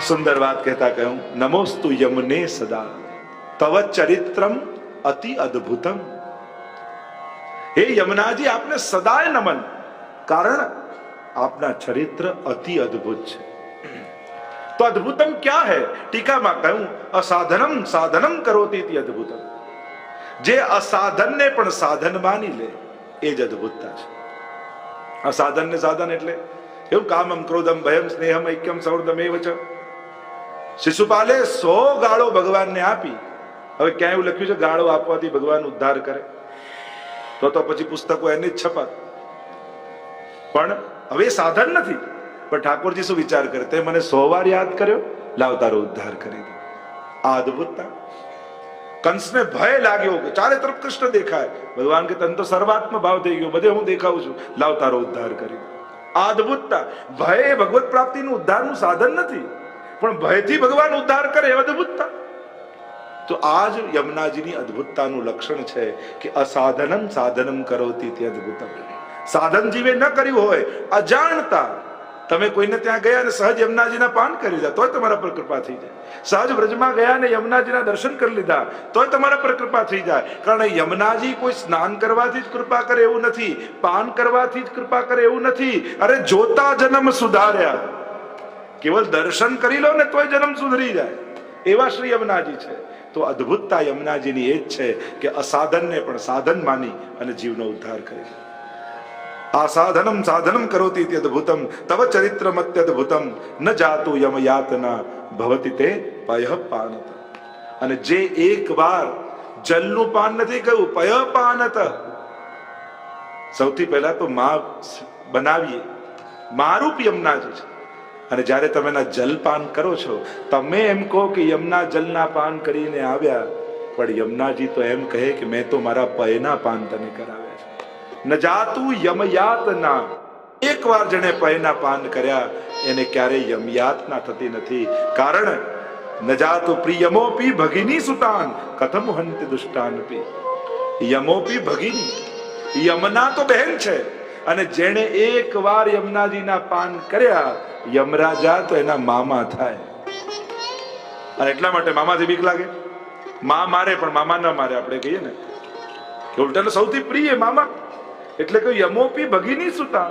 સુંદર વાત કહેતા કહ્યું, નમોસ્તુ યમને સદા તવ ચરિત્રમ અતિ અદ્ભુતમ. હે યમુનાજી, આપને સદાય નમન, કારણ આપના ચરિત્ર અતિ અદ્ભુત છે. તો અદ્ભુતમ ક્યાં હૈ? ટીકામાં કહ્યું, અસાધનમ સાધનમ કરોતિ ઇતિ અદ્ભુતમ. જે અસાધનને પણ સાધન માની લે એ જ અદ્ભુતતા છે. અસાધન ને સાધન એટલે એવું કામમ ક્રોધમ ભયમ સ્નેહમ ઐક્યમ સૌર્ધમેવ ચ. શિશુપાલે 100 ગાળો ભગવાનને આપી. હવે ક્યાં એવું લખ્યું છે ગાળો આપવાથી ભગવાન ઉદ્ધાર કરે? તો પછી પુસ્તકો એની જ છપાત. પણ હવે સાધન નથી. પણ ઠાકોરજી શું વિચાર કરે? તે મને 100 વાર યાદ કર્યો, લાવ તારો ઉદ્ધાર કરી દો. આ અદ્ભુતતા. કંસને ભય લાગ્યો કે ચારે તરફ કૃષ્ણ દેખાય. ભગવાન કે તને તો સર્વાત્મ ભાવ થઈ ગયો, બધે હું દેખાઉં છું, લાવ તારો ઉદ્ધાર કરી દો. આ અદ્ભુતતા. ભય એ ભગવત પ્રાપ્તિનું ઉદ્ધારનું સાધન નથી, પણ ભયથી ભગવાન ઉદ્ધાર કરે એ અદ્ભુતતા. તો આ જ યમુનાજીની અદ્ભુતતાનું લક્ષણ છે કે અસાધનમ સાધનમ કરોતિ તે અદ્ભુતમ. સાધન જીવે ન કર્યું હોય, અજાણતા તમે કોઈને ત્યાં ગયા અને સહજ યમુનાજીના પાન કરી લીધા તોય તમારા પર કૃપા થઈ જાય. સહજ વ્રજમાં ગયા અને યમુનાજીના દર્શન કરી લીધા તોય તમારા પર કૃપા થઈ જાય. કારણ યમુનાજી કોઈ સ્નાન કરવાથી જ કૃપા કરે એવું નથી, પાન કરવાથી જ કૃપા કરે એવું નથી. અરે જોતા જન્મ સુધાર્યા. કેવલ દર્શન કરી લો ને તોય જન્મ સુધરી જાય, એવા શ્રી યમુનાજી છે. તો અદ્ભુતતા યમુનાજીની એ જ છે કે અસાધનને પણ સાધન માની અને જીવનો ઉદ્ધાર કરે. આસાધનમ સાધનમ કરોતિ ઇતિ અદ્ભુતમ તવ ચરિત્રમ અત્યદ્ભુતમ ન જાતુ યમ યાતના ભવતિ તે પયઃ પાનત. અને જે એકવાર જલનું પાન નથી કહ્યું, પયઃ પાનત. સૌથી પહેલા તો માં બનાવીએ, મારૂપ યમુનાજી છે. અને જ્યારે તમે એના જલપાન કરો છો, તમે એમ કહો કે યમુના જલના પાન કરીને આવ્યા, પણ યમુનાજી તો એમ કહે કે મેં તો મારા પયના પાન તને કરાવ્યા છે. ન જાતું યમયાતના. એકવાર જેને પયના પાન કર્યા એને ક્યારેય યમયાતના થતી નથી. કારણ ન જાતું પ્રિયમોપી ભગિની સુતાન કથમ હંતિ દુષ્ટાનપી. યમોપી ભગિની, યમુના તો બહેન છે, અને જેણે એકવાર યમુનાજીના પાન કર્યા, યમરાજા તો એના મામા થાય. અને એટલા માટે મામાથી બીક લાગે. માં મારે પણ મામા ન મારે, આપણે કહીએ ને કે ઉલટાને સૌથી પ્રિય મામા. એટલે કે યમોપી ભગિની સુતા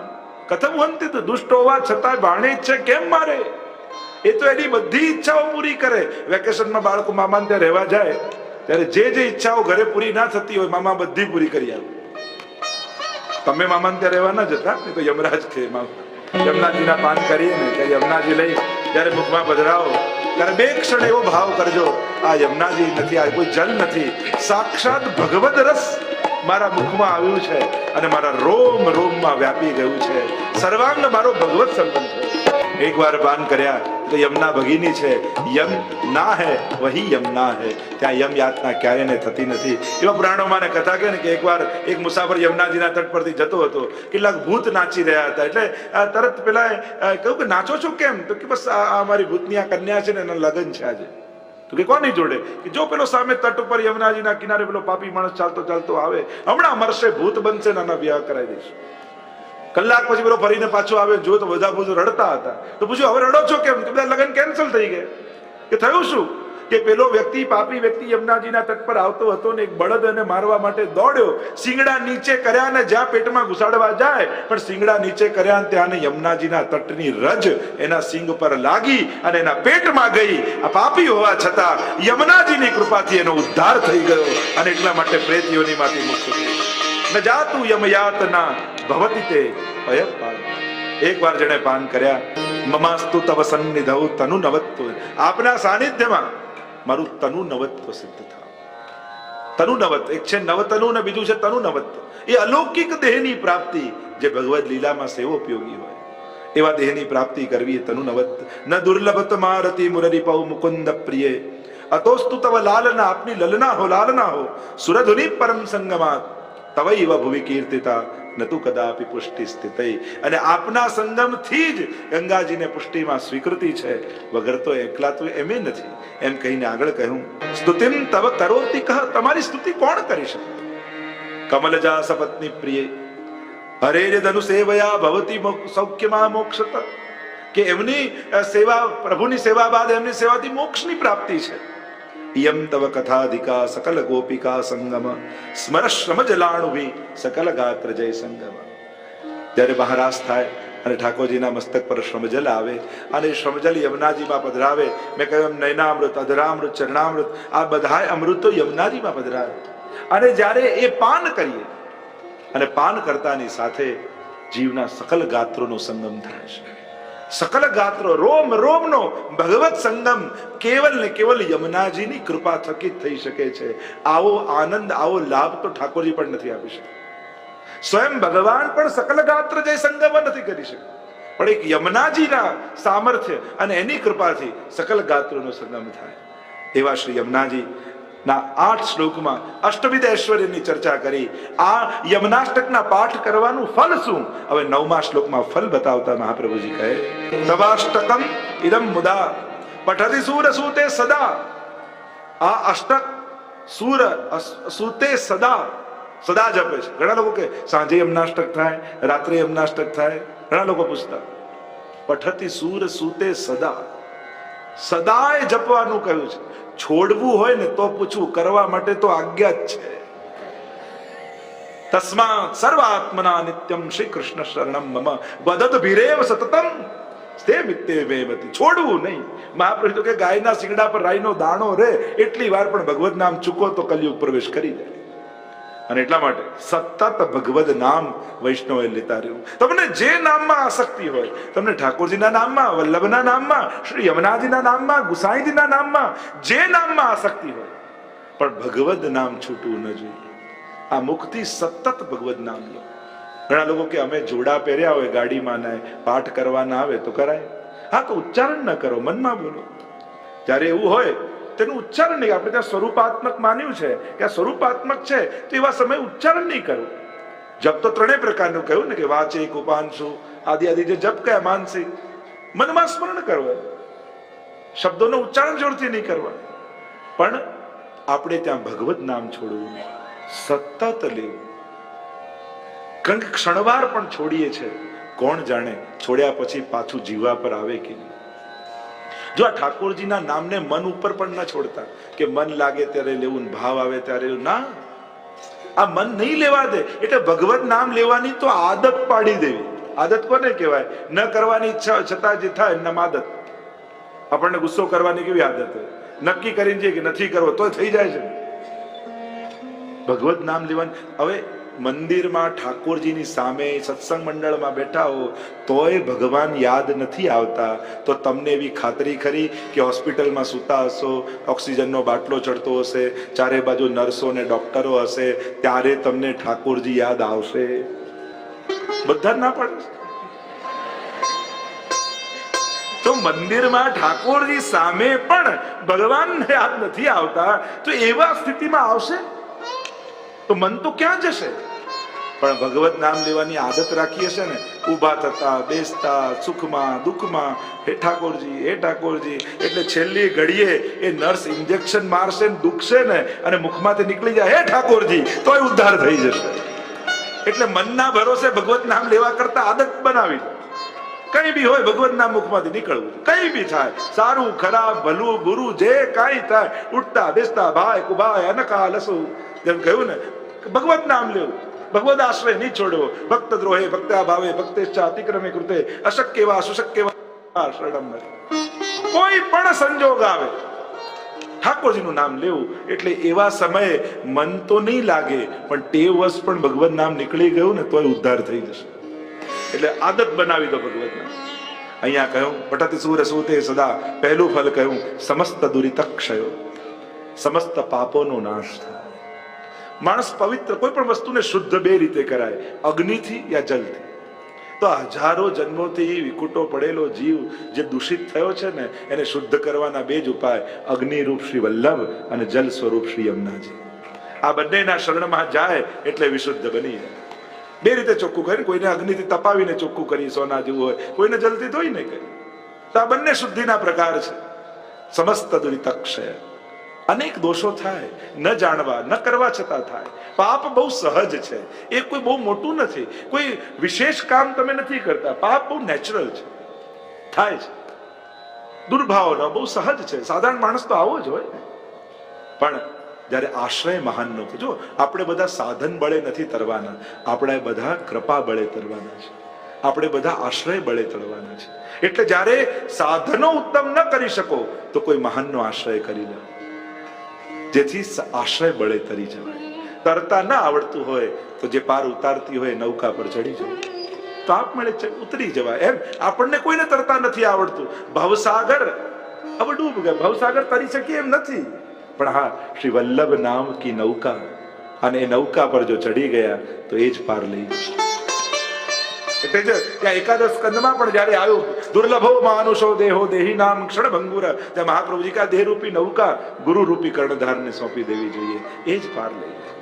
કથમ હંતિ, તો દુષ્ટ હોવા છતાં બાણે ઈચ્છે કેમ મારે? એ તો એની બધી ઈચ્છાઓ પૂરી કરે. વેકેશનમાં બાળકો મામાને ત્યાં રહેવા જાય ત્યારે જે જે ઈચ્છાઓ ઘરે પૂરી ના થતી હોય, મામા બધી પૂરી કરી આવે. તમે મામાને ત્યાં રહેવા ના જતા, તો યમરાજ કે યમુનાજીના પાન કરીએ ને કે યમુનાજી લઈ જયારે મુખમાં પધરાવો ત્યારે બે ક્ષણ એવો ભાવ કરજો, આ યમુનાજી નથી, આ કોઈ જલ નથી, સાક્ષાત ભગવદ રસ મારા મુખમાં આવ્યું છે અને મારા રોમ રોમમાં વ્યાપી ગયું છે. સર્વાંગ મારો ભગવત સંબંધ છે. એકવાર પાન કર્યા તો યમુના ભગીની છે. યમ ના હે વહી યમુના હે. ત્યાં યમ યાતના ક્યારે ને થતી નથી. એવા પુરાણોમાં કથા કહે ને કે એકવાર એક મુસાફર યમુનાજીના તટ પરથી જતો હતો. કેટલાક ભૂત નાચી રહ્યા હતા. એટલે તરત પેલા કહ્યું કે નાચો છો કેમ? તો કે બસ આ અમારી ભૂતની આ કન્યા છે ને એના લગ્ન છે આજે. તો કે કોની જોડે? કે જો પેલો સામે તટ ઉપર યમુનાજીના કિનારે પેલો પાપી માણસ ચાલતો ચાલતો આવે, હમણાં મરશે, ભૂત બનશે, નાના વિવાહ કરાવી દઈશ. કલાક પછી પેલો ફરીને પાછો આવે, જો તો બધા ભૂત રડતા હતા. તો પૂછ્યું હવે રડો છો કેમ? બધા લગ્ન કેન્સલ થઈ ગયા. કે થયું શું? કે પેલો વ્યક્તિ, પાપી વ્યક્તિ યમુનાજીના તટ પર આવતો હતો ને એક બળદ એને મારવા માટે દોડ્યો. શિંગડા નીચે કર્યા ને જ્યાં પેટમાં ઘુસાડવા જાય, પણ શિંગડા નીચે કર્યા ને ત્યાં યમુનાજીના તટની રજ એના સિંગ પર લાગી અને એના પેટમાં ગઈ. આ પાપી હોવા છતાં યમુનાજીની કૃપાથી એનો ઉદ્ધાર થઈ ગયો અને એટલા માટે પ્રેત યોનિમાંથી મુક્ત થયો. ન જાતું યમયાતના ભવતિ તે પયઃ પાન. એકવાર જેણે પાન કર્યા, મમાસ્તુ તવ સન્નિધૌ તનુ નવત્વ. આપના સાનિધ્યમાં મારું તનુ નવત્વ સિદ્ધ થાય. તનુ નવત્વ એક છે નવતનુ ને બીજું છે તનુ નવત્વ. એ અલૌકિક દેહની પ્રાપ્તિ જે ભગવદ લીલામાં સેવો ઉપયોગી હોય, એવા દેહની પ્રાપ્તિ કરવી એ તનુ નવત્વ. ન દુર્લભત મારતી મુરરીપૌ મુકુંદ પ્રિય અતોસ્તુ તવ લાલના. આપની લલના હો, લાલના હો. સુરધુની પરમ સંગમાત તવૈવ ભુવિ કીર્તિતા નતુ કદાપી પુષ્ટિ સ્થિત. અને આપના સંગમથી જ ગંગાજીને પુષ્ટિમાં સ્વીકૃતિ છે, વગર તો એકલા તો એમે નથી. એમ કહીને આગળ કહ્યું, સ્તુતિમ તવ કરોતિ કહ. તમારી સ્તુતિ કોણ કરી શકે? કમલજા સપત્ની પ્રિય હરેર ધનુ સેવયા ભવતી સૌખ્યમાં મોક્ષત. કે એમની સેવા, પ્રભુની સેવા બાદ એમની સેવાથી મોક્ષની પ્રાપ્તિ છે. યમ તવ કથાધિકા સકલ ગોપિકા સંગમ સ્મર શ્રમ જલાણુભી સકલ ગાત્ર જય સંગમ. જ્યારે મહારાજ થાય અને ઠાકોરજીના મસ્તક પર શ્રમજલ આવે અને શ્રમજલ યમુનાજીમાં પધરાવે, મેં કહ્યું એમ નયનામૃત, અધરામૃત, ચરણામૃત, આ બધાય અમૃતો યમુનાજીમાં પધરાવે. અને જ્યારે એ પાન કરીએ અને પાન કરતાની સાથે જીવના સકલ ગાત્રોનો સંગમ થાય છે. સકલ ગાત્રો, રોમ રોમનો ભગવત સંગમ કેવલ ને કેવલ યમુનાજીની કૃપા થકી થઈ શકે છે. આવો આનંદ, આવો લાભ તો ઠાકોરજી પણ નથી આપી શકતા. સ્વયં ભગવાન પણ સકલ ગાત્ર જય સંગમ નથી કરી શકતા, પણ એક યમુનાજીના સામર્થ્ય અને એની કૃપાથી સકલ ગાત્રોનો સંગમ થાય. એવા શ્રી યમુનાજી ના 8 શ્લોકમાં અષ્ટવિધ ઐશ્વર્યની ચર્ચા કરી. આ યમનાષ્ટકના પાઠ કરવાનું ફલ શું? હવે 9મા શ્લોકમાં ફલ બતાવતા મહાપ્રભુજી કહે, તવાષ્ટકમ ઇદમ મુદા પઠતિ સૂર સૂતે સદા. આ અષ્ટક સૂર સૂતે સદા, સદા જપે છે. ઘણા લોકો કે સાંજે યમનાષ્ટક થાય, રાત્રે યમનાષ્ટક થાય. ઘણા લોકો પૂછતા. પઠતિ સૂર સૂતે સદા, સદાય જપવાનું કહ્યું છે. છોડવું હોય ને તો પૂછવું, કરવા માટે તો આજ્ઞા જ છે. તસ્માત સર્વાત્મના નિત્યમ શ્રી કૃષ્ણ શરણમ મમ વદત ભીરેવ સતતમ સ્તે મિત્તે વેવતી. છોડવું નહીં. મહાપ્રભુ કે ગાયના શિંગડા પર રાઈનો દાણો રે એટલી વાર પણ ભગવત નામ ચૂકો તો કલયુગ પ્રવેશ કરી જાય. અને એટલા માટે સતત ભગવદ નામ વૈષ્ણવે લેતા રહેવું. તમને જે નામમાં આસક્તિ હોય, તમને ઠાકોરજીના નામમાં, વલ્લભના નામમાં, શ્રી યમુનાજીના નામમાં, ગુસાઈજીના નામમાં, જે નામમાં આસક્તિ હોય, પણ ભગવદ નામ છૂટવું ન જોઈએ. આ મુખથી સતત ભગવદ નામ લો. ઘણા લોકો કે અમે જોડા પહેર્યા હોય ગાડીમાં ને પાઠ કરવાના આવે તો કરાય. હા, તો ઉચ્ચારણ ન કરો, મનમાં બોલો. જ્યારે એવું હોય તેનું ઉચ્ચારણ નહીં. આપણે ત્યાં સ્વરૂપાત્મક માન્યું છે કે આ સ્વરૂપાત્મક છે, તો એવા સમયે ઉચ્ચારણ નહીં કરવું. જપ તો 3 પ્રકારનું કહ્યું ને, કે વાચિક, ઉપાંશુ, આદિ આદિ જે જપ કયા, માનસિક, મનમાં સ્મરણ કરવા, શબ્દોનું ઉચ્ચારણ જોરથી નહીં કરવા. પણ આપણે ત્યાં ભગવત નામ છોડવું નહીં, સતત લેવું. કારણ કે ક્ષણવાર પણ છોડીએ છે, કોણ જાણે છોડ્યા પછી પાછું જીવવા પર આવે કે નહીં. જો આ ઠાકોરજીના નામને મન ઉપર પણ ન છોડતા, કે મન લાગે ત્યારે લેવું, ભાવ આવે ત્યારે ના, આ મન નહીં લેવા દે. એટલે ભગવત નામ લેવાની તો આદત પાડી દેવી. આદત કોને કહેવાય? ન કરવાની ઈચ્છા છતાં જે થાય એમ આદત. આપણને ગુસ્સો કરવાની કેવી આદત હોય? નક્કી કરીને જઈએ કે નથી કરવો તો થઈ જાય છે. ભગવત નામ લેવાની. હવે મંદિરમાં ઠાકોરજીની સામે સત્સંગ મંડળમાં બેઠા હો તોય ભગવાન યાદ નથી આવતા, તો તમને એવી ખાતરી ખરી કે હોસ્પિટલમાં સૂતા હશો, ઓક્સિજનનો બાટલો ચડતો હશે, ચારે બાજુ નર્સો ને ડોક્ટરો હશે, ત્યારે તમને ઠાકોરજી યાદ આવશે? બધા ના પડે. તો મંદિરમાં ઠાકોરજી સામે પણ ભગવાનને યાદ નથી આવતા, તો એવા સ્થિતિમાં આવશે તો મન તો ક્યાં જશે? પણ ભગવત નામ લેવાની આદત રાખી હશે ને, ઊભા થતા, બેસતા, સુખમાં દુઃખમાં, હે ઠાકોરજી, હે ઠાકોરજી, એટલે છેલ્લી ઘડીએ એ નર્સ ઇન્જેક્શન મારશે ને દુખશે ને અને મુખમાંથી નીકળી જાય હે ઠાકોરજી, તોય ઉદ્ધાર થઈ જશે. એટલે મનના ભરોસે ભગવત નામ લેવા કરતા આદત બનાવી. કઈ બી હોય ભગવત નામ મુખમાંથી નીકળવું. કઈ બી થાય, સારું ખરાબ, ભલું બુરું, જે કાંઈ થાય, ઉઠતા બેસતા, ભાઈ કુભાઈ અનકા લસુ, જેમ કહ્યું ને, ભગવત નામ લેવું, ભગવદ આશ્રય નહીં છોડવો. ભક્ત દ્રોહે ભક્ત્યા ભાવે ભક્તેચ્છા અતિક્રમે કૃતે અશક્ય વા સુશક્ય વા શરણમ. કોઈ પણ સંજોગ આવે ઠાકોરજીનું નામ લેવું. એટલે એવા સમયે મન તો નહીં લાગે, પણ ટેવવશ પણ ભગવત નામ નીકળી ગયું ને તોય ઉદ્ધાર થઈ જશે. એટલે આદત બનાવી દો ભગવત નામ. અહીંયા કહ્યું પઠતિ સૂર સૂતે સદા. પહેલું ફલ કહ્યું સમસ્ત દુરિતક્ષયો, સમસ્ત પાપોનો નાશ થાય. માણસ પવિત્ર, કોઈ પણ વસ્તુને શુદ્ધ 2 રીતે કરાય, અગ્નિથી યા જલથી. તો હજારો જન્મોથી વિકુટો પડેલો જીવ જે દૂષિત થયો છે ને, એને શુદ્ધ કરવાના 2 જ ઉપાય, અગ્નિ રૂપ શ્રી વલ્લભ અને જલ સ્વરૂપ શ્રી યમુનાજી. આ બંનેના શરણમાં જાય એટલે વિશુદ્ધ બની જાય. 2 રીતે ચોખ્ખું કરીને, કોઈને અગ્નિથી તપાવીને ચોખ્ખું કરી સોના જેવું હોય, કોઈને જલથી ધોઈને કરી. તો આ બંને શુદ્ધિના પ્રકાર છે. સમસ્ત દુરિતક્ષય. અનેક દોષો થાય, ન જાણવા, ન કરવા છતાં થાય. પાપ બહુ સહજ છે, એ કોઈ બહુ મોટું નથી, કોઈ વિશેષ કામ તમે નથી કરતા. પાપ બહુ નેચરલ છે. થાય છે. દુર્ભાવના બહુ સહજ છે, સાધારણ માણસ તો આવો જ હોય ને. પણ જ્યારે આશ્રય મહાનનો, જો આપણે બધા સાધન બળે નથી તરવાના, આપણે બધા કૃપા બળે તરવાના છે, આપણે બધા આશ્રય બળે તરવાના છે. એટલે જ્યારે સાધનો ઉત્તમ ન કરી શકો તો કોઈ મહાનનો આશ્રય કરી લો, જેથી આશ્રય બળે તરી જવાય. તરતા ન આવડતું હોય તો જે પાર ઉતારતી હોય નૌકા પર ચડી જાય તો આપમેળે ઉતરી જવાય. એમ આપણને કોઈને તરતા નથી આવડતું, ભવસાગર હવે ડૂબ ગયા, ભવસાગર તરી શકીએ એમ નથી. પણ હા, શ્રી વલ્લભ નામ કી નૌકા, અને એ નૌકા પર જો ચડી ગયા તો એ જ પાર લઈ જશે. એટલે જ ત્યાં એકાદશ સ્કંદમાં પણ જયારે આવ્યું દુર્લભો માનુષો દેહો દેહી નામ ક્ષણ ભંગુર, ત્યાં મહાપ્રભુજી કા દેહ રૂપી નૌકા ગુરુ રૂપી કર્ણધારને સોંપી દેવી જોઈએ, એ જ પાર લઈ જાય.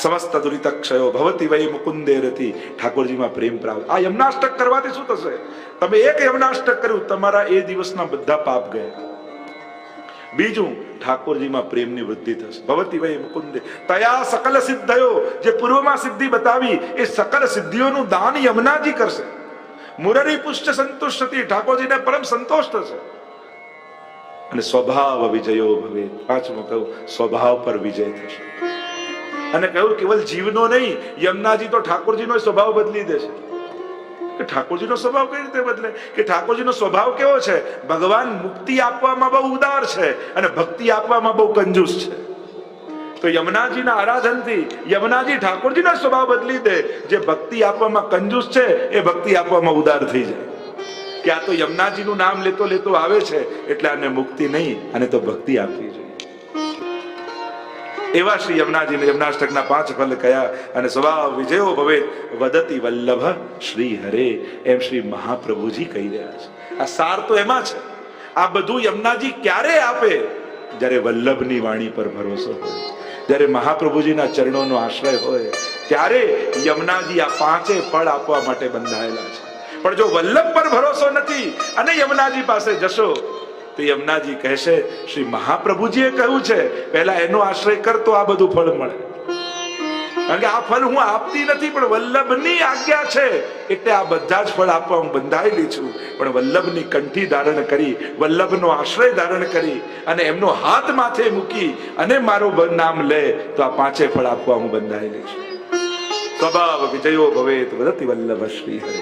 સમસ્ત દુરિત ક્ષયો ભવતી વૈ મુકુંદે રતિ, ઠાકોરજીમાં પ્રેમ પ્રાપ્ત. આ યમનાષ્ટક કરવાથી શું થશે? તમે એક યમનાષ્ટક કર્યું, તમારા એ દિવસના બધા પાપ ગયા. બીજું, ઠાકોરજીમાં પ્રેમની વૃદ્ધિ થશે. ભવતી વૈ મુકુંદે તયા સકલ સિદ્ધયો, જે પૂર્વમાં સિદ્ધિ બતાવી એ સકલ સિદ્ધિઓનું દાન યમુનાજી કરશે. મુરરી પુષ્ટ સંતુષ્ટતિ, ઠાકોરજીને પરમ સંતોષ થશે. અને સ્વભાવ વિજયો ભવે, પાંચમું કહ્યું સ્વભાવ પર વિજય થશે. અને કહ્યું કેવલ જીવનો નહીં, યમુનાજી તો ઠાકોરજીનો સ્વભાવ બદલી દેશે. કે ઠાકોરજીનો સ્વભાવ કઈ રીતે બદલે? કે ઠાકોરજીનો સ્વભાવ કેવો છે? ભગવાન મુક્તિ આપવામાં બહુ ઉદાર છે અને ભક્તિ આપવામાં બહુ કંજૂસ છે. તો યમુનાજીના આરાધનથી યમુનાજી ઠાકોરજીનો સ્વભાવ બદલી દે. જે ભક્તિ આપવામાં કંજૂસ છે એ ભક્તિ આપવામાં ઉદાર થઈ જાય. કે આ તો યમુનાજીનું નામ લેતો લેતો આવે છે એટલે આને મુક્તિ નહીં, આને તો ભક્તિ આપવી જોઈએ. એવા શ્રી યમુનાજીને યમનાષ્ટકના 5 ફલ કયા, અને સ્વભાવ વિજયો ભવે વદતી વલ્લભ શ્રી હરે, એમ શ્રી મહાપ્રભુજી કહી રહ્યા છે. આ સાર તો એમાં છે. આ બધું યમુનાજી ક્યારે આપે? જ્યારે વલ્લભની વાણી પર ભરોસો હોય, જ્યારે મહાપ્રભુજીના ચરણોનો આશ્રય હોય, ત્યારે યમુનાજી આ 5 ફળ આપવા માટે બંધાયેલા છે. પણ જો વલ્લભ પર ભરોસો નથી અને યમુનાજી પાસે જશો તો યમુનાજી કહેશે શ્રી મહાપ્રભુજીએ કહ્યું છે પહેલા એનો આશ્રય કર તો આ બધું ફળ મળે. કારણ કે આ ફળ હું આપતી નથી, પણ વલ્લભની આજ્ઞા છે એટલે આ બધા જ ફળ આપવા હું બંધાયેલી છું. પણ વલ્લભની કંઠી ધારણ કરી, વલ્લભનો આશ્રય ધારણ કરી અને એમનો હાથ માથે મૂકી અને મારું નામ લે તો આ 5 ફળ આપવા હું બંધાયેલી છું. સ્વભાવ વિજયો ભવેત વદતિ વલ્લભ શ્રી હરે.